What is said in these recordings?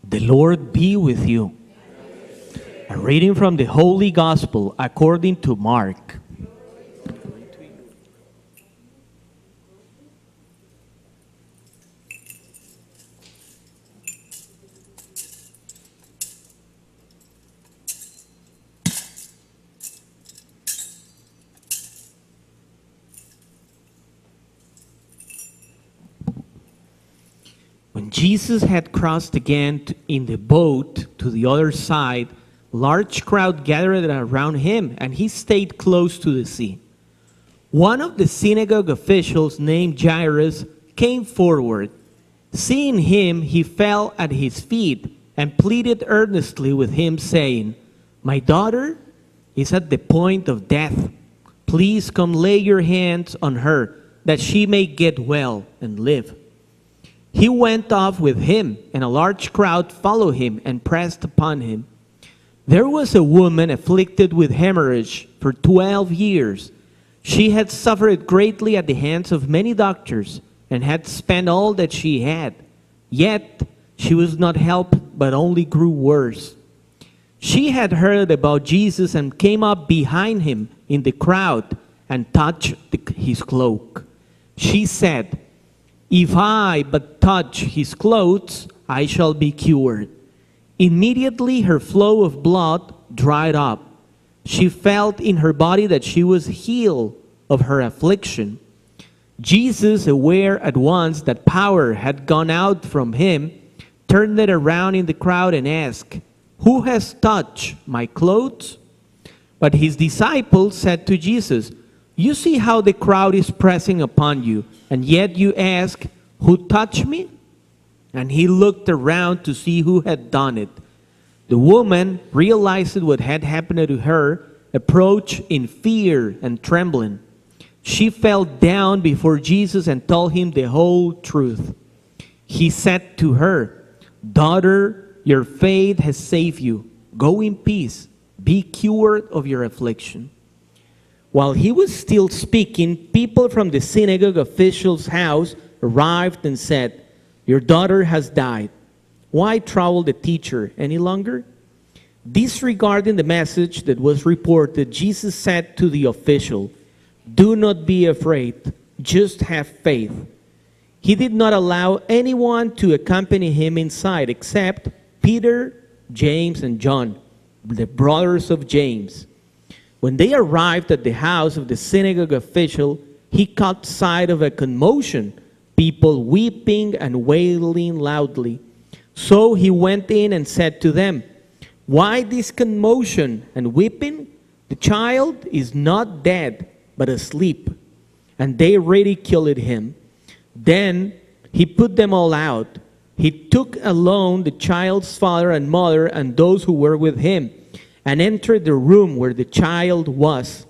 The Lord be with you. A reading from the Holy Gospel according to Mark. When Jesus had crossed again in the boat to the other side, a large crowd gathered around him, and he stayed close to the sea. One of the synagogue officials, named Jairus, came forward. Seeing him, he fell at his feet and pleaded earnestly with him, saying, "My daughter is at the point of death. Please come lay your hands on her, that she may get well and live." He went off with him, and a large crowd followed him and pressed upon him. There was a woman afflicted with hemorrhage for 12 years. She had suffered greatly at the hands of many doctors and had spent all that she had. Yet she was not helped, but only grew worse. She had heard about Jesus and came up behind him in the crowd and touched his cloak. She said, "If I but touch his clothes, I shall be cured." Immediately her flow of blood dried up. She felt in her body that she was healed of her affliction. Jesus, aware at once that power had gone out from him, turned it around in the crowd and asked, "Who has touched my clothes?" But his disciples said to Jesus, "You see how the crowd is pressing upon you, and yet you ask, 'Who touched me?'" And he looked around to see who had done it. The woman, realizing what had happened to her, approached in fear and trembling. She fell down before Jesus and told him the whole truth. He said to her, "Daughter, your faith has saved you. Go in peace. Be cured of your affliction." While he was still speaking, people from the synagogue official's house arrived and said, "Your daughter has died. Why trouble the teacher any longer?" Disregarding the message that was reported, Jesus said to the official, "Do not be afraid, just have faith." He did not allow anyone to accompany him inside except Peter, James, and John, the brothers of James. When they arrived at the house of the synagogue official, he caught sight of a commotion, people weeping and wailing loudly. So he went in and said to them, "Why this commotion and weeping? The child is not dead, but asleep." And they ridiculed him. Then he put them all out. He took alone the child's father and mother and those who were with him, and entered the room where the child was.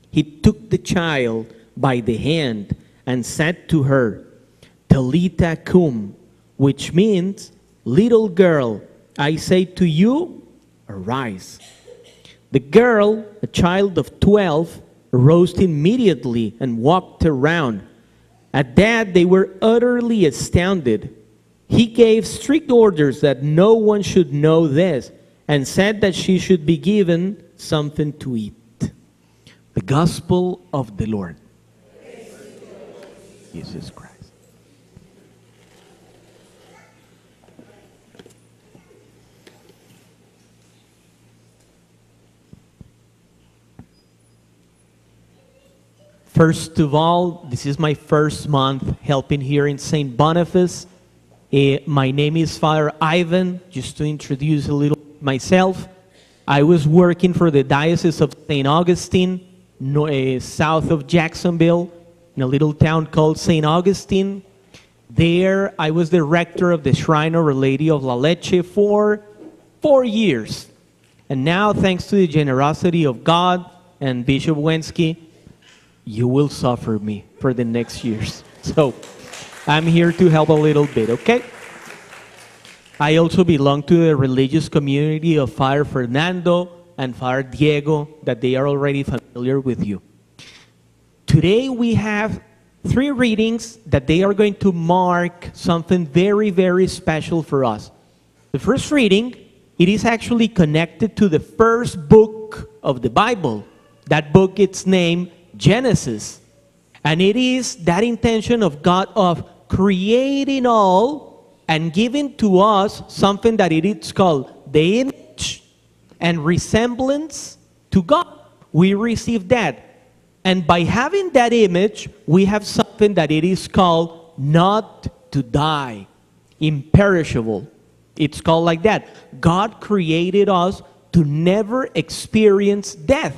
He took the child by the hand and said to her, "Talitha cum," which means, "Little girl, I say to you, arise." The girl, a child of 12, arose immediately and walked around. At that, they were utterly astounded. He gave strict orders that no one should know this, and said that she should be given something to eat. The Gospel of the Lord. Jesus Christ. First of all, this is my first month helping here in St. Boniface. My name is Father Ivan. Just to introduce a little myself, I was working for the Diocese of St. Augustine, south of Jacksonville, in a little town called St. Augustine. There, I was the rector of the Shrine of Our Lady of La Leche for 4 years. And now, thanks to the generosity of God and Bishop Wensky, you will suffer me for the next years. So, I'm here to help a little bit, okay? I also belong to the religious community of Father Fernando and Father Diego, that they are already familiar with you. Today we have 3 readings that they are going to mark something very, very special for us. The first reading, it is actually connected to the first book of the Bible. That book, it's named Genesis. And it is that intention of God of creating all and giving to us something that it is called the image and resemblance to God. We receive that. And by having that image, we have something that it is called not to die, imperishable. It's called like that. God created us to never experience death.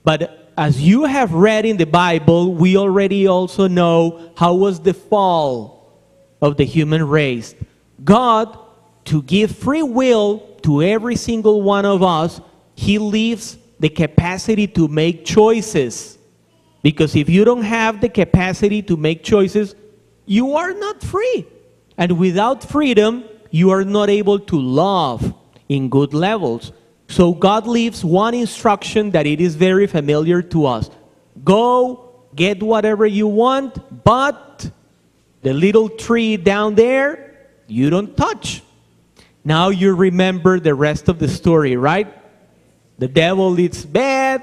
But as you have read in the Bible, we already also know how was the fall of the human race. God, to give free will to every single one of us, He leaves the capacity to make choices. Because if you don't have the capacity to make choices, you are not free. And without freedom, you are not able to love in good levels. So God leaves one instruction that it is very familiar to us. Go, get whatever you want, but the little tree down there, you don't touch. Now you remember the rest of the story, right? The devil is bad.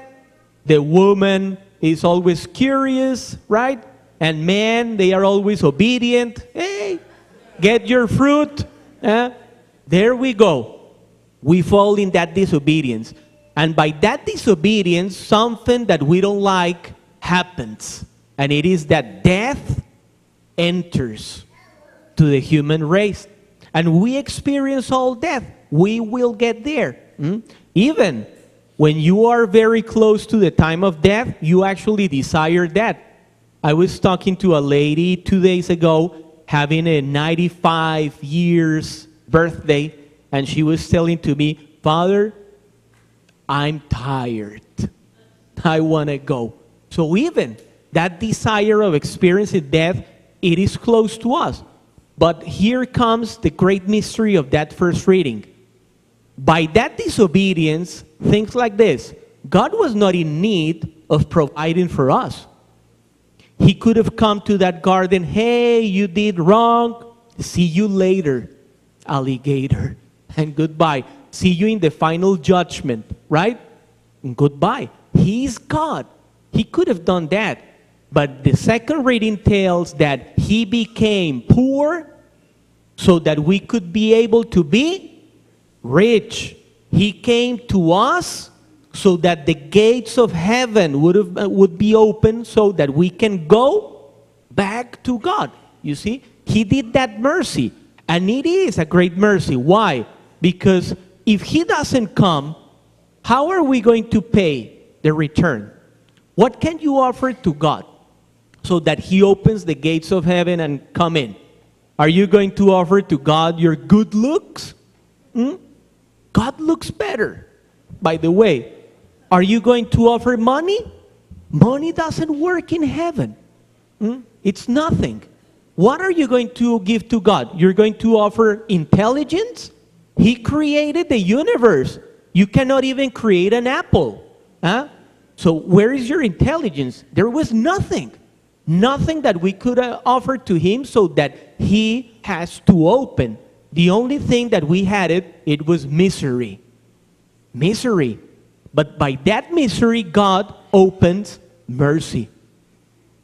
The woman is always curious, right? And men, they are always obedient. Hey, get your fruit. There we go. We fall in that disobedience. And by that disobedience, something that we don't like happens. And it is that death enters to the human race. And we experience all death. We will get there. Even when you are very close to the time of death, you actually desire that. I was talking to a lady 2 days ago having a 95 years birthday, and she was telling to me, Father, I'm tired. I want to go. So even that desire of experiencing death, it is close to us. But here comes the great mystery of that first reading. By that disobedience, things like this. God was not in need of providing for us. He could have come to that garden, hey, you did wrong. See you later, alligator. And goodbye. See you in the final judgment, right? And goodbye. He's God. He could have done that. But the second reading tells that He became poor so that we could be able to be rich. He came to us so that the gates of heaven would be open so that we can go back to God. You see, He did that mercy. And it is a great mercy. Why? Because if He doesn't come, how are we going to pay the return? What can you offer to God so that He opens the gates of heaven and come in? Are you going to offer to God your good looks? God looks better, by the way. Are you going to offer money? Money doesn't work in heaven. It's nothing. What are you going to give to God? You're going to offer intelligence? He created the universe. You cannot even create an apple. So where is your intelligence? There was nothing. Nothing that we could offer to Him so that He has to open. The only thing that we had it was misery. Misery. But by that misery, God opens mercy.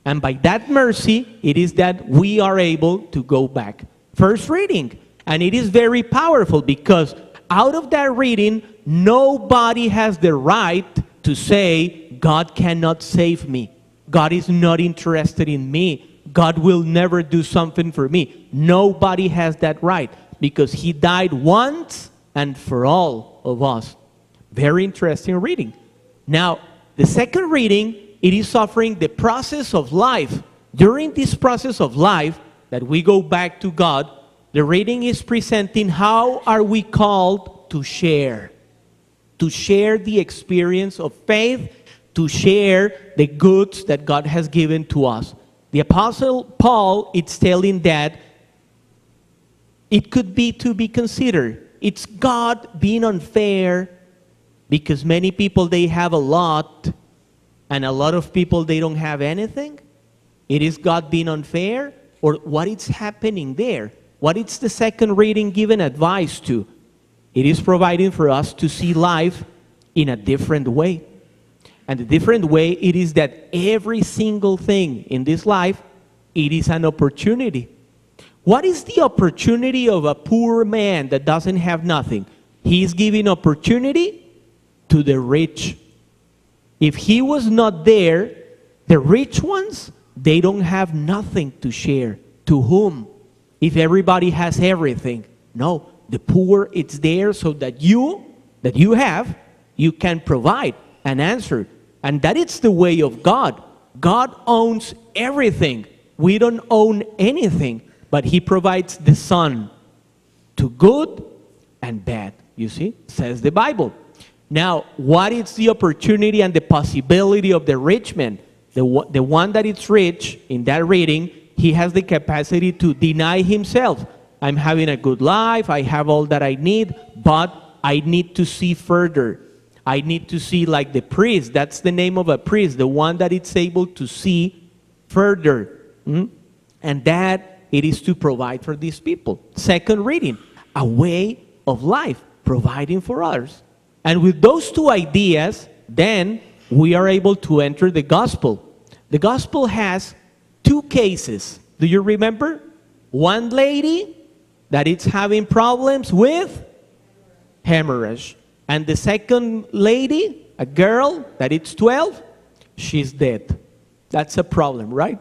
And by that mercy, it is that we are able to go back. First reading. And it is very powerful because out of that reading, nobody has the right to say, God cannot save me. God is not interested in me. God will never do something for me. Nobody has that right because He died once and for all of us. Very interesting reading. Now, the second reading, it is offering the process of life. During this process of life that we go back to God, the reading is presenting how are we called to share. To share the experience of faith, to share the goods that God has given to us. The Apostle Paul, it's telling that it could be to be considered. It's God being unfair because many people, they have a lot and a lot of people, they don't have anything. It is God being unfair, or what is happening there? What is the second reading giving advice to? It is providing for us to see life in a different way. And the different way, it is that every single thing in this life, it is an opportunity. What is the opportunity of a poor man that doesn't have nothing? He is giving opportunity to the rich. If he was not there, the rich ones, they don't have nothing to share. To whom? If everybody has everything. No, the poor, it's there so that you have, you can provide an answer. And that is the way of God. God owns everything. We don't own anything, but he provides the sun to good and bad. You see, says the Bible. Now, what is the opportunity and the possibility of the rich man? The one that is rich, in that reading, he has the capacity to deny himself. I'm having a good life, I have all that I need, but I need to see further. I need to see like the priest. That's the name of a priest, the one that is able to see further. And that it is to provide for these people. Second reading, a way of life, providing for others. And with those two ideas, then we are able to enter the gospel. The gospel has two cases. Do you remember? One lady that is having problems with hemorrhage. And the second lady, a girl that is 12, she's dead. That's a problem, right?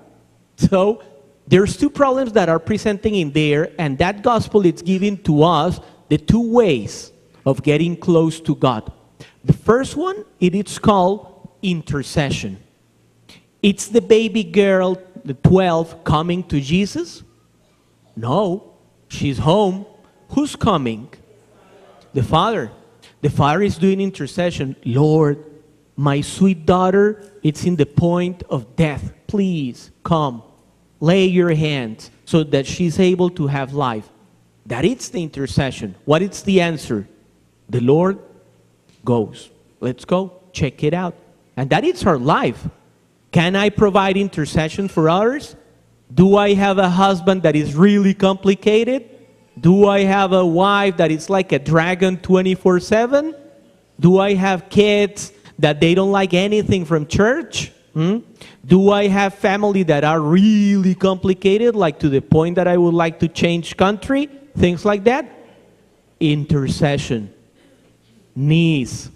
So there's two problems that are presenting in there, and that gospel is giving to us the two ways of getting close to God. The first one, it is called intercession. It's the baby girl, the 12, coming to Jesus? No, she's home. Who's coming? The Father. The Father is doing intercession. Lord, my sweet daughter, it's in the point of death. Please come. Lay your hands so that she's able to have life. That is the intercession. What is the answer? The Lord goes. Let's go. Check it out. And that is our life. Can I provide intercession for others? Do I have a husband that is really complicated? Do I have a wife that is like a dragon 24/7? Do I have kids that they don't like anything from church? Do I have family that are really complicated, like to the point that I would like to change country? Things like that. Intercession. Knees.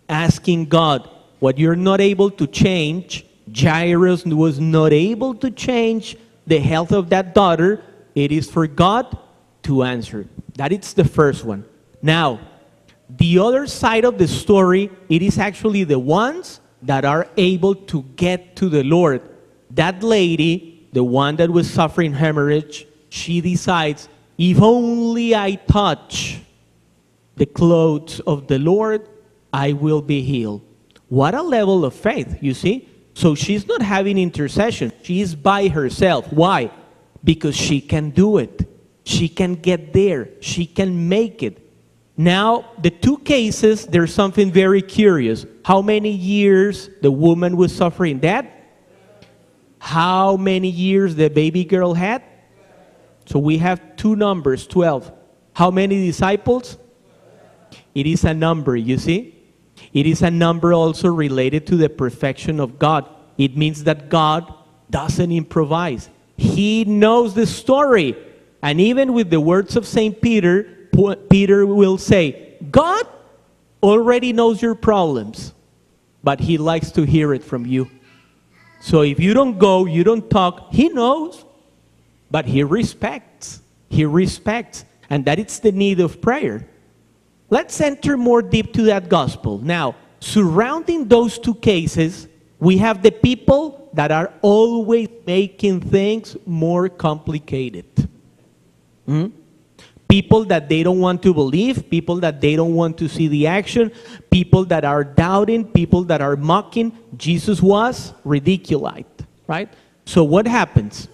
Asking God what you're not able to change. Jairus was not able to change the health of that daughter. It is for God to answer. That is the first one. Now, the other side of the story, it is actually the ones that are able to get to the Lord. That lady, the one that was suffering hemorrhage, she decides, if only I touch the clothes of the Lord, I will be healed. What a level of faith, you see? So she's not having intercession. She is by herself. Why? Because she can do it. She can get there. She can make it. Now, the two cases, there's something very curious. How many years the woman was suffering that? How many years the baby girl had? So we have two numbers, 12. How many disciples? It is a number, you see? It is a number also related to the perfection of God. It means that God doesn't improvise. He knows the story. And even with the words of St. Peter, Peter will say, God already knows your problems, but he likes to hear it from you. So if you don't go, you don't talk, he knows, but he respects. He respects. And that is the need of prayer. Let's enter more deep to that gospel. Now, surrounding those two cases, we have the people that are always making things more complicated. People that they don't want to believe, people that they don't want to see the action, people that are doubting, people that are mocking. Jesus was ridiculized, right? So what happens?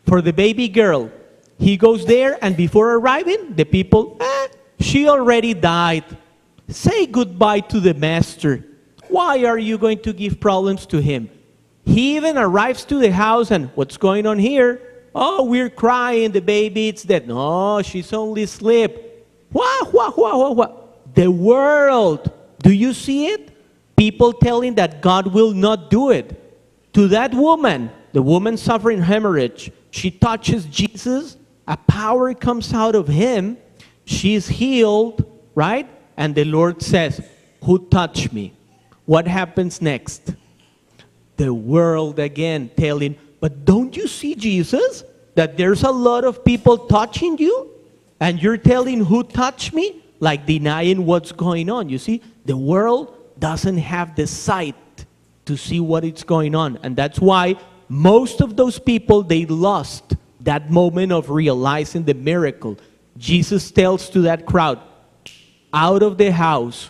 For the baby girl, he goes there, and before arriving, the people, she already died. Say goodbye to the master. Why are you going to give problems to him? He even arrives to the house, and what's going on here? Oh, we're crying, the baby is dead. No, she's only asleep. What? The world, do you see it? People telling that God will not do it. To that woman, the woman suffering hemorrhage, she touches Jesus, a power comes out of him, she's healed, right? And the Lord says, who touched me? What happens next? The world again telling, but don't you see, Jesus, that there's a lot of people touching you? And you're telling who touched me? Like denying what's going on. You see, the world doesn't have the sight to see what is going on. And that's why most of those people, they lost that moment of realizing the miracle. Jesus tells to that crowd, out of the house,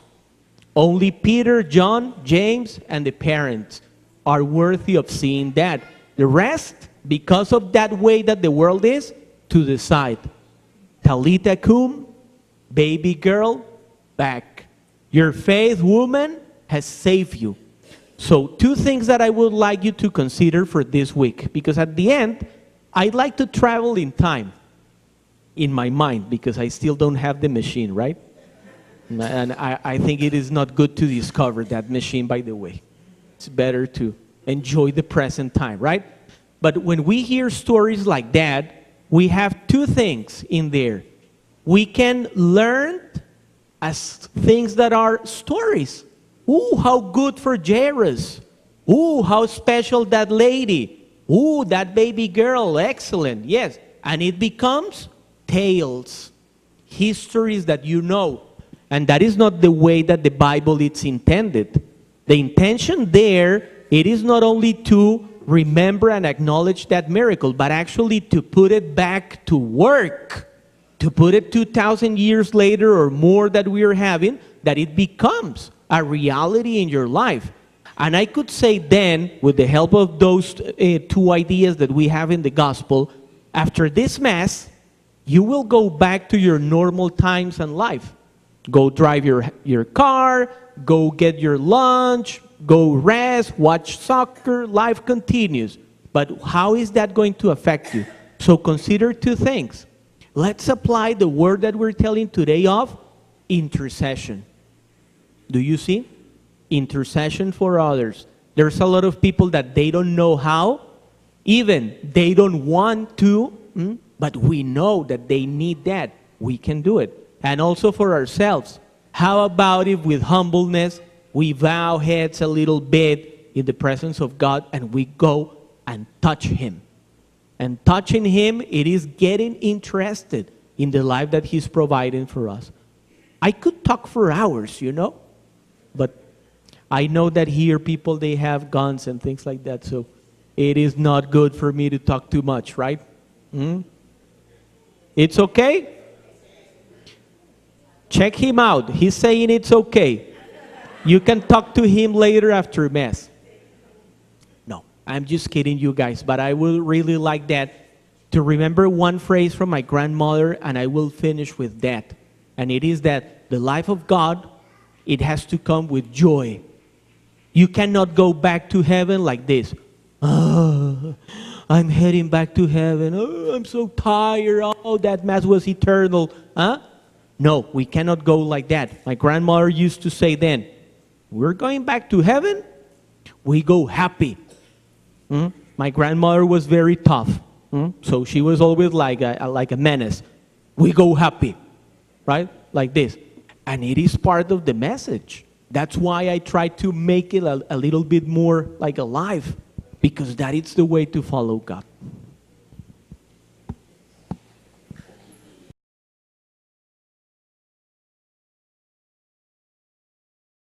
only Peter, John, James, and the parents are worthy of seeing that. The rest, because of that way that the world is, to the side. Talitha cum, baby girl, back. Your faith, woman, has saved you. So 2 things that I would like you to consider for this week. Because at the end, I'd like to travel in time. In my mind, because I still don't have the machine, right? And I think it is not good to discover that machine, by the way. It's better to enjoy the present time, right? But when we hear stories like that, we have 2 things in there. We can learn as things that are stories. Ooh, how good for Jairus. Ooh, how special that lady. Ooh, that baby girl, excellent. Yes, and it becomes tales, histories that you know. And that is not the way that the Bible is intended. The intention there, it is not only to remember and acknowledge that miracle, but actually to put it back to work, to put it 2,000 years later or more that we are having, that it becomes a reality in your life. And I could say then, with the help of those 2 ideas that we have in the gospel, after this Mass, you will go back to your normal times in life. Go drive your car, go get your lunch, go rest, watch soccer, life continues. But how is that going to affect you? So consider 2 things. Let's apply the word that we're telling today of intercession. Do you see? Intercession for others. There's a lot of people that they don't know how, even they don't want to, but we know that they need that. We can do it. And also for ourselves. How about if with humbleness we bow heads a little bit in the presence of God and we go and touch Him? And touching Him, it is getting interested in the life that He's providing for us. I could talk for hours, but I know that here people, they have guns and things like that, so it is not good for me to talk too much, right? It's okay? Check him out. He's saying it's okay. You can talk to him later after Mass. No, I'm just kidding you guys, but I would really like that to remember one phrase from my grandmother, and I will finish with that. And it is that the life of God, it has to come with joy. You cannot go back to heaven like this. Oh, I'm heading back to heaven. Oh, I'm so tired. Oh, that Mass was eternal. No, we cannot go like that. My grandmother used to say then, we're going back to heaven, we go happy. My grandmother was very tough. So she was always like a menace. We go happy, right? Like this. And it is part of the message. That's why I try to make it a little bit more like alive, because that is the way to follow God.